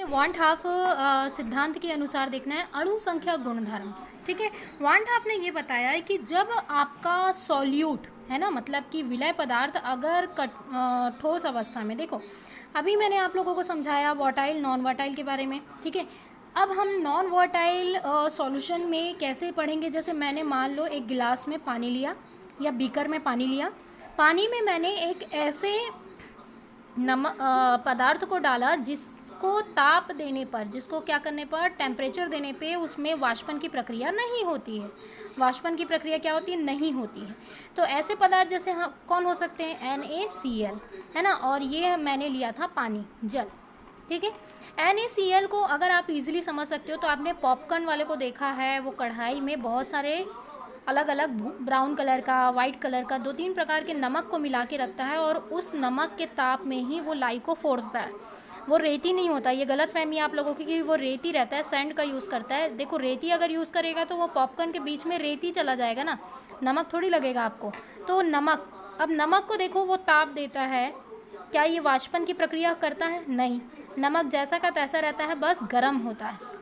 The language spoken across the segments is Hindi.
वांट हाफ सिद्धांत के अनुसार देखना है अणु संख्या गुणधर्म। ठीक है, वांट हाफ ने ये बताया है कि जब आपका सॉल्यूट है ना, मतलब कि विलय पदार्थ अगर ठोस अवस्था में, देखो अभी मैंने आप लोगों को समझाया वोटाइल नॉन वोटाइल के बारे में। ठीक है, अब हम नॉन वोटाइल सॉल्यूशन में कैसे पढ़ेंगे। जैसे मैंने मान लो एक गिलास में पानी लिया या बीकर में पानी लिया, पानी में मैंने एक ऐसे पदार्थ को डाला जिसको ताप देने पर, जिसको क्या करने पर, टेम्परेचर देने पे उसमें वाष्पन की प्रक्रिया नहीं होती है। वाष्पन की प्रक्रिया क्या होती है, नहीं होती है। तो ऐसे पदार्थ जैसे कौन हो सकते हैं, NaCl, है ना। और ये मैंने लिया था पानी, जल। ठीक है, NaCl को अगर आप इजीली समझ सकते हो तो आपने पॉपकॉर्न वाले को देखा है, वो कढ़ाई में बहुत सारे अलग अलग ब्राउन कलर का, वाइट कलर का, 2-3 प्रकार के नमक को मिला के रखता है और उस नमक के ताप में ही वो लाई को फोड़ता है। वो रेती नहीं होता, ये गलत फहमी आप लोगों की कि वो रेती रहता है, सैंड का यूज़ करता है। देखो रेती अगर यूज़ करेगा तो वो पॉपकॉर्न के बीच में रेती चला जाएगा ना, नमक थोड़ी लगेगा आपको। तो नमक, अब नमक को देखो वो ताप देता है, क्या ये वाष्पन की प्रक्रिया करता है, नहीं। नमक जैसा का तैसा रहता है, बस गर्म होता है।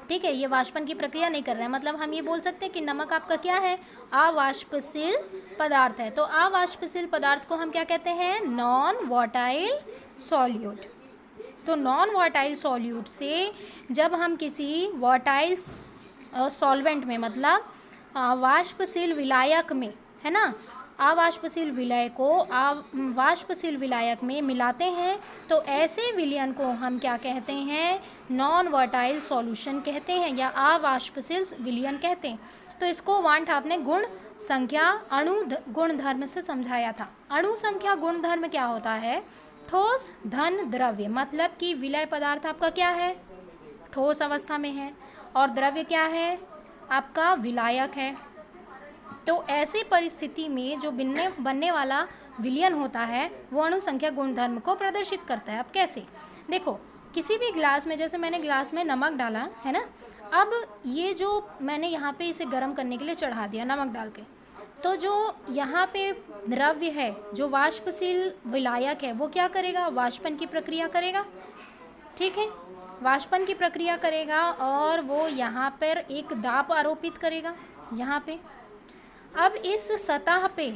ठीक है, ये वाष्पन की प्रक्रिया नहीं कर रहा है। मतलब हम ये बोल सकते हैं कि नमक आपका क्या है, अवाष्पशील पदार्थ है। तो अवाष्पशील पदार्थ को हम क्या कहते हैं, नॉन वोटाइल सॉल्यूट। तो नॉन वोटाइल सॉल्यूट से जब हम किसी वोटाइल सॉल्वेंट में, मतलब वाष्पशील विलायक में, है ना, अवाष्पशील विलय को वाष्पशील विलायक में मिलाते हैं तो ऐसे विलयन को हम क्या कहते हैं, नॉन वोटाइल सॉल्यूशन कहते हैं या अवाष्पशील विलयन कहते हैं। तो इसको वांट हाफ ने गुण संख्या अणु गुणधर्म से समझाया था। अणु संख्या गुणधर्म क्या होता है, ठोस धन द्रव्य, मतलब कि विलय पदार्थ आपका क्या है, ठोस अवस्था में है, और द्रव्य क्या है, आपका विलायक है। तो ऐसी परिस्थिति में जो बनने वाला विलयन होता है वो अणु संख्या गुणधर्म को प्रदर्शित करता है। अब कैसे, देखो किसी भी ग्लास में, जैसे मैंने ग्लास में नमक डाला है ना, अब ये जो मैंने यहाँ पे इसे गर्म करने के लिए चढ़ा दिया नमक डाल के, तो जो यहाँ पे द्रव्य है, जो वाष्पशील विलायक है, वो क्या करेगा, वाष्पन की प्रक्रिया करेगा। ठीक है, वाष्पन की प्रक्रिया करेगा और वो यहाँ पर एक दाब आरोपित करेगा यहाँ पे। अब इस सतह पे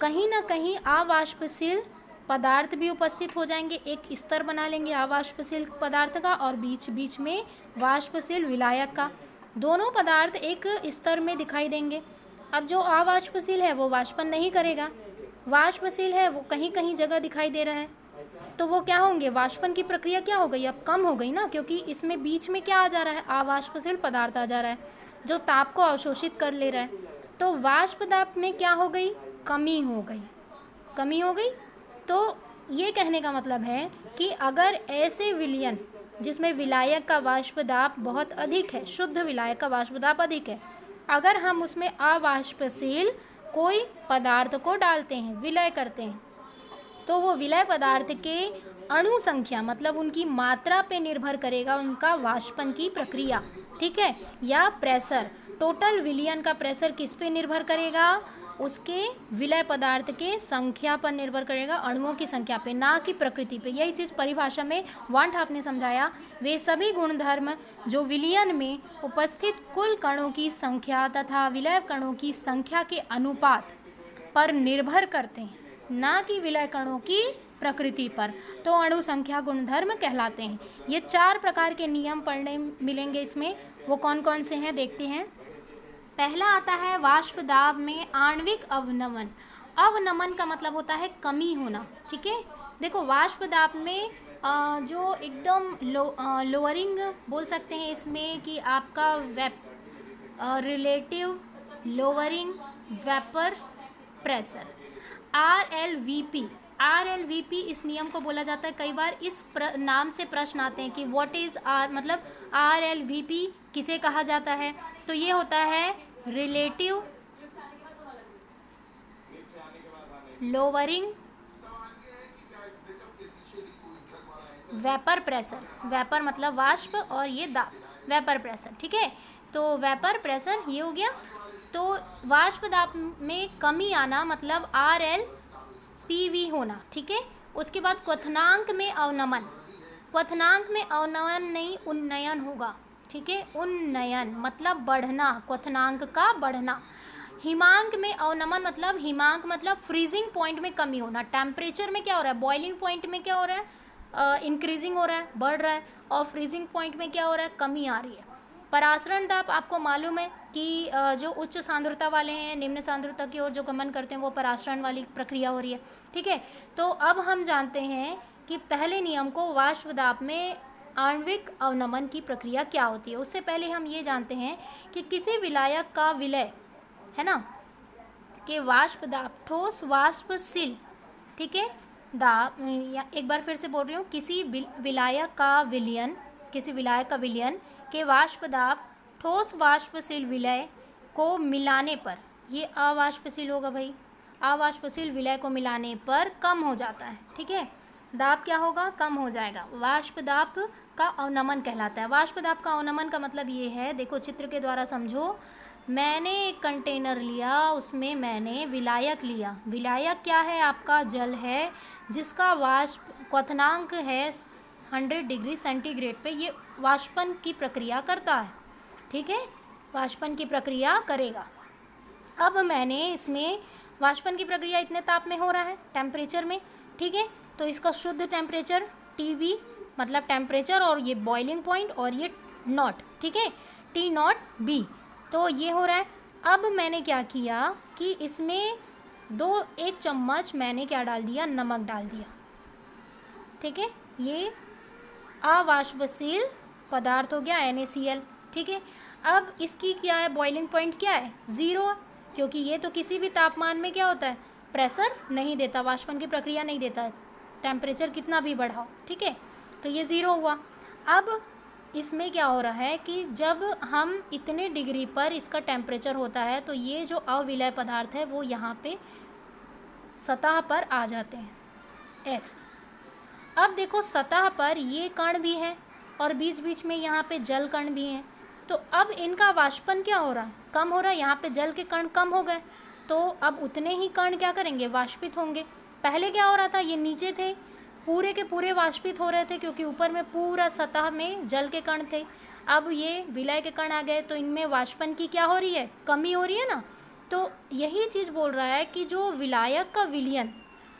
कहीं ना कहीं अवाष्पशील पदार्थ भी उपस्थित हो जाएंगे, एक स्तर बना लेंगे अवाष्पशील पदार्थ का और बीच बीच में वाष्पशील विलायक का। दोनों पदार्थ एक स्तर में दिखाई देंगे। अब जो अवाष्पशील है वो वाष्पन नहीं करेगा, वाष्पशील है वो कहीं कहीं जगह दिखाई दे रहा है, तो वो क्या होंगे, वाष्पन की प्रक्रिया क्या हो गई, अब कम हो गई ना, क्योंकि इसमें बीच में क्या आ जा रहा है, अवाष्पशील पदार्थ आ जा रहा है जो ताप को अवशोषित कर ले रहा है। तो वाष्प दाब में क्या हो गई, कमी हो गई, कमी हो गई। तो ये कहने का मतलब है कि अगर ऐसे विलयन जिसमें विलायक का वाष्प दाब बहुत अधिक है, शुद्ध विलायक का वाष्प दाब अधिक है, अगर हम उसमें अवाष्पशील कोई पदार्थ को डालते हैं, विलय करते हैं, तो वो विलय पदार्थ के अणु संख्या, मतलब उनकी मात्रा पे निर्भर करेगा उनका वाष्पन की प्रक्रिया। ठीक है, या प्रेशर, टोटल विलयन का प्रेशर किस पे निर्भर करेगा, उसके विलय पदार्थ के संख्या पर निर्भर करेगा, अणुओं की संख्या पे, ना कि प्रकृति पे। यही चीज़ परिभाषा में वांट हाफ ने समझाया, वे सभी गुणधर्म जो विलयन में उपस्थित कुल कणों की संख्या तथा विलय कणों की संख्या के अनुपात पर निर्भर करते हैं, ना कि विलय कणों की प्रकृति पर, तो अणु संख्या गुणधर्म कहलाते हैं। ये 4 प्रकार के नियम पढ़ने मिलेंगे इसमें, वो कौन कौन से हैं देखते हैं। पहला आता है वाष्प दाब में आणविक अवनमन। अवनमन का मतलब होता है कमी होना। ठीक है, देखो वाष्प दाब में जो एकदम लोअरिंग बोल सकते हैं इसमें कि आपका relative lowering vapour pressure, RLVP इस नियम को बोला जाता है। कई बार इस नाम से प्रश्न आते हैं कि व्हाट इज मतलब RLVP किसे कहा जाता है, तो ये होता है relative lowering vapour pressure. Vapour मतलब वाष्प और ये दाब, वेपर प्रेशर। ठीक है, तो वेपर प्रेशर ये हो गया। तो वाष्प दाब में कमी आना मतलब RLPV होना। ठीक है, उसके बाद क्वथनांक में अवनमन, क्वथनांक में अवनयन नहीं उन्नयन होगा, ठीक है। उन्नयन मतलब बढ़ना, क्वथनांक का बढ़ना। हिमांक में अवनमन मतलब, हिमांक मतलब फ्रीजिंग पॉइंट में कमी होना। टेम्परेचर में क्या हो रहा है, बॉइलिंग पॉइंट में क्या हो रहा है, इंक्रीजिंग हो रहा है, बढ़ रहा है, और फ्रीजिंग पॉइंट में क्या हो रहा है, कमी आ रही है। परासरण दाब आपको मालूम है कि जो उच्च सांद्रता वाले हैं निम्न सांद्रता की ओर जो गमन करते हैं वो परासरण वाली प्रक्रिया हो रही है, ठीक है। तो अब हम जानते हैं कि पहले नियम को, वाष्प दाब में आणविक अवनमन की प्रक्रिया क्या होती है। उससे पहले हम ये जानते हैं कि किसी विलायक का विलय, है ना, कि वाष्प दाब ठोस वाष्पशील, ठीक है, दाब, या एक बार फिर से बोल रही हूँ, किसी विलायक का विलयन, किसी विलायक का विलयन के वाष्प दाब ठोस वाष्पशील विलय को मिलाने पर, ये अवाष्पशील होगा भाई, अवाष्पशील विलय को मिलाने पर कम हो जाता है, ठीक है। दाब क्या होगा, कम हो जाएगा। वाष्प दाब का अवनमन कहलाता है। वाष्प दाब का अवनमन का मतलब ये है, देखो चित्र के द्वारा समझो। मैंने एक कंटेनर लिया, उसमें मैंने विलायक लिया। विलायक क्या है, आपका जल है, जिसका वाष्प क्वथनांक है 100 डिग्री सेंटीग्रेड पे ये वाष्पन की प्रक्रिया करता है, ठीक है, वाष्पन की प्रक्रिया करेगा। अब मैंने इसमें वाष्पन की प्रक्रिया इतने ताप में हो रहा है, टेम्परेचर में, ठीक है, तो इसका शुद्ध टेम्परेचर TB मतलब टेम्परेचर, और ये बॉइलिंग पॉइंट, और ये नॉट, ठीक है, T0B, तो ये हो रहा है। अब मैंने क्या किया कि इसमें 1 चम्मच मैंने क्या डाल दिया, नमक डाल दिया, ठीक है, ये अवाष्पशील पदार्थ हो गया NaCl, ठीक है। अब इसकी क्या है, बॉइलिंग पॉइंट क्या है, 0, क्योंकि ये तो किसी भी तापमान में क्या होता है, प्रेशर नहीं देता, वाष्पन की प्रक्रिया नहीं देता है, टेम्परेचर कितना भी बढ़ाओ, ठीक है, तो ये 0 हुआ। अब इसमें क्या हो रहा है कि जब हम इतने डिग्री पर इसका टेम्परेचर होता है तो ये जो अविलय पदार्थ है वो यहाँ पे सतह पर आ जाते हैं, ऐसे। अब देखो सतह पर ये कण भी है और बीच बीच में यहाँ पे जल कण भी हैं, तो अब इनका वाष्पन क्या हो रहा है, कम हो रहा है। यहाँ पे जल के कण कम हो गए, तो अब उतने ही कण क्या करेंगे, वाष्पित होंगे। पहले क्या हो रहा था, ये नीचे थे, पूरे के पूरे वाष्पित हो रहे थे, क्योंकि ऊपर में पूरा सतह में जल के कण थे। अब ये विलय के कण आ गए, तो इनमें वाष्पन की क्या हो रही है, कमी हो रही है ना। तो यही चीज़ बोल रहा है कि जो विलायक का विलयन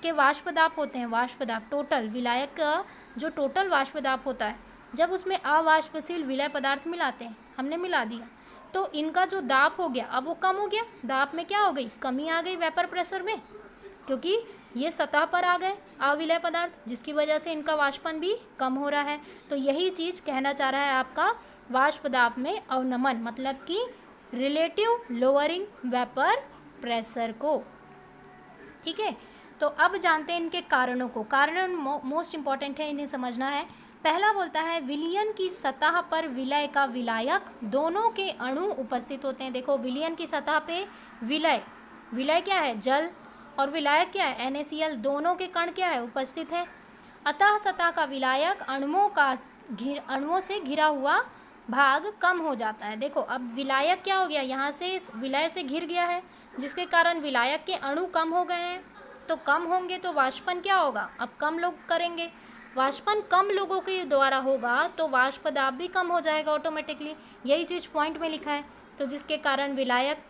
के वाष्प दाब होते हैं, वाष्प दाब टोटल विलायक का जो टोटल वाष्प दाब होता है, जब उसमें अवाष्पशील विलय पदार्थ मिलाते हैं, हमने मिला दिया, तो इनका जो दाब हो गया अब वो कम हो गया। दाब में क्या हो गई, कमी आ गई वेपर प्रेशर में, क्योंकि ये सतह पर आ गए अविलय पदार्थ, जिसकी वजह से इनका वाष्पन भी कम हो रहा है। तो यही चीज़ कहना चाह रहा है आपका वाष्प दाब में अवनमन, मतलब कि रिलेटिव लोअरिंग वेपर प्रेशर को, ठीक है। तो अब जानते हैं इनके कारणों को। कारण मोस्ट इंपॉर्टेंट है, इन्हें समझना है। पहला बोलता है विलयन की सतह पर विलय का विलायक दोनों के अणु उपस्थित होते हैं। देखो विलयन की सतह पे विलय, विलय क्या है, जल, और विलायक क्या है, NaCl, दोनों के कण क्या है, उपस्थित है। अतः सतह का विलायक अणुओं से घिरा हुआ भाग कम हो जाता है। देखो अब विलायक क्या हो गया, यहाँ से विलय से घिर गया है, जिसके कारण विलायक के अणु कम हो गए हैं। तो कम होंगे तो वाष्पन क्या होगा, अब कम लोग करेंगे, वाष्पन कम लोगों के द्वारा होगा तो वाष्प दाब भी कम हो जाएगा ऑटोमेटिकली। यही चीज़ पॉइंट में लिखा है। तो जिसके कारण विलायक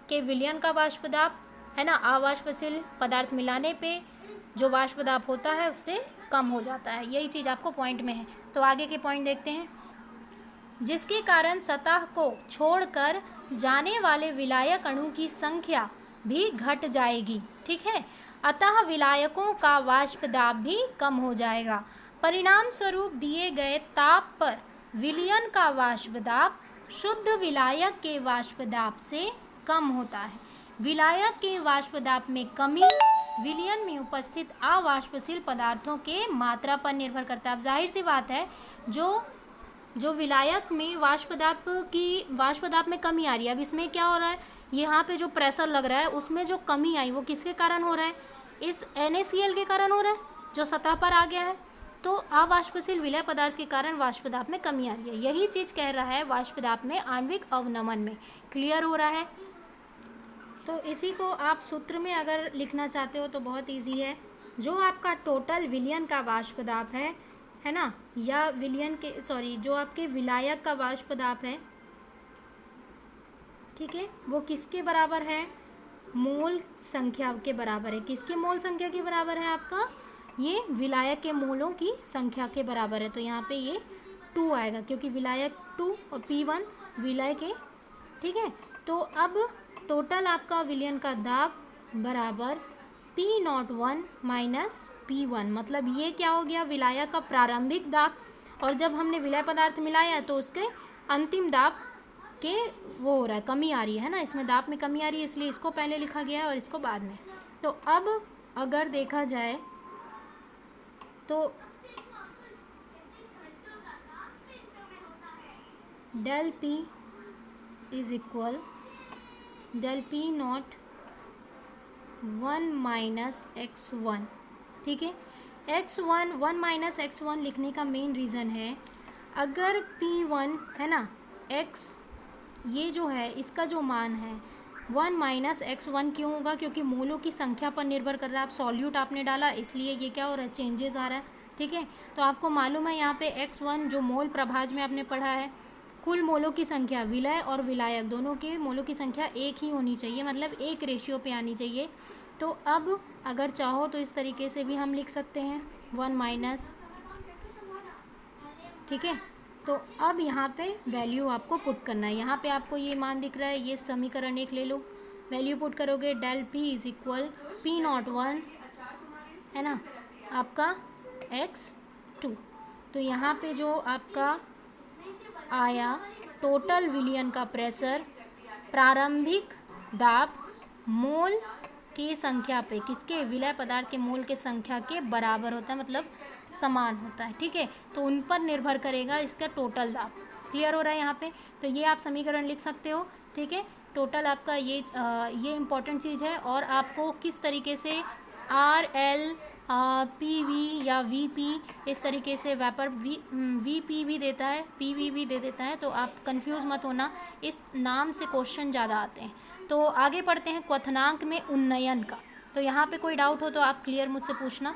के विलयन का वाष्प दाब, है ना, अवाष्पशील पदार्थ मिलाने पे जो वाष्प दाब होता है उससे कम हो जाता है। यही चीज़ आपको पॉइंट में है। तो आगे के पॉइंट देखते हैं। जिसके कारण सतह को छोड़कर जाने वाले विलायक अणु की संख्या भी घट जाएगी, ठीक है। अतः विलायकों का वाष्प दाब भी कम हो जाएगा। परिणाम स्वरूप दिए गए ताप पर विलयन का वाष्प दाब शुद्ध विलायक के वाष्प दाब से कम होता है। विलायक के वाष्प दाब में कमी विलयन में उपस्थित अवाष्पशील पदार्थों के मात्रा पर निर्भर करता है। अब जाहिर सी बात है, जो विलायक में वाष्प दाब में कमी आ रही है, अब इसमें क्या हो रहा है, यहाँ पे जो प्रेशर लग रहा है उसमें जो कमी आई वो किसके कारण हो रहा है, इस NaCl के कारण हो रहा है, जो सतह पर आ गया है। तो अवाष्पशील विलय पदार्थ के कारण वाष्प दाब में कमी आ रही है। यही चीज़ कह रहा है वाष्प दाब में आणविक अवनमन में। क्लियर हो रहा है। तो इसी को आप सूत्र में अगर लिखना चाहते हो तो बहुत ईजी है। जो आपका टोटल विलयन का वाष्प दाब है है ना, या विलयन के जो आपके विलायक का वाष्प दाब है, ठीक है, वो किसके बराबर है, मोल संख्या के बराबर है। किसके मोल संख्या के बराबर है आपका, ये विलायक के मोलों की संख्या के बराबर है। तो यहाँ पे ये 2 आएगा क्योंकि विलायक 2 और P1 विलायक है, ठीक है। तो अब टोटल आपका विलयन का दाब बराबर P01 माइनस P1, मतलब ये क्या हो गया, विलायक का प्रारंभिक दाब, और जब हमने विलय पदार्थ मिलाया तो उसके अंतिम दाब के वो हो रहा है, कमी आ रही है ना, इसमें दाब में कमी आ रही है, इसलिए इसको पहले लिखा गया है और इसको बाद में। तो अब अगर देखा जाए तो del P is equal del P0 1 minus x1, ठीक है। x1 1 माइनस x1 लिखने का मेन रीज़न है, अगर P1 है ना, x ये जो है इसका जो मान है 1 माइनस x1 क्यों होगा, क्योंकि मोलों की संख्या पर निर्भर कर रहा है। आप सॉल्यूट आपने डाला इसलिए ये क्या हो रहा है, चेंजेस आ रहा है, ठीक है। तो आपको मालूम है यहाँ पे x1 जो मोल प्रभाज में आपने पढ़ा है, कुल मोलों की संख्या विलय और विलायक दोनों के मोलों की संख्या एक ही होनी चाहिए, मतलब एक रेशियो पे आनी चाहिए। तो अब अगर चाहो तो इस तरीके से भी हम लिख सकते हैं 1 माइनस, ठीक है। तो अब यहाँ पे वैल्यू आपको पुट करना है, यहाँ पे आपको ये मान दिख रहा है, ये समीकरण एक ले लो, वैल्यू पुट करोगे del P is equal P01 है ना आपका x2। तो यहाँ पे जो आपका आया टोटल विलयन का प्रेशर प्रारंभिक दाब मोल की संख्या पे, किसके, विलय पदार्थ के मोल के संख्या के बराबर होता है, मतलब समान होता है, ठीक है। तो उन पर निर्भर करेगा इसका टोटल दाब। क्लियर हो रहा है यहाँ पे, तो ये आप समीकरण लिख सकते हो, ठीक है। टोटल आपका ये इम्पॉर्टेंट चीज़ है, और आपको किस तरीके से RL PV या VP इस तरीके से वेपर VP भी देता है, PV भी दे देता है, तो आप कंफ्यूज मत होना, इस नाम से क्वेश्चन ज़्यादा आते हैं। तो आगे पढ़ते हैं क्वथनांक में उन्नयन का। तो यहाँ पे कोई डाउट हो तो आप क्लियर मुझसे पूछना।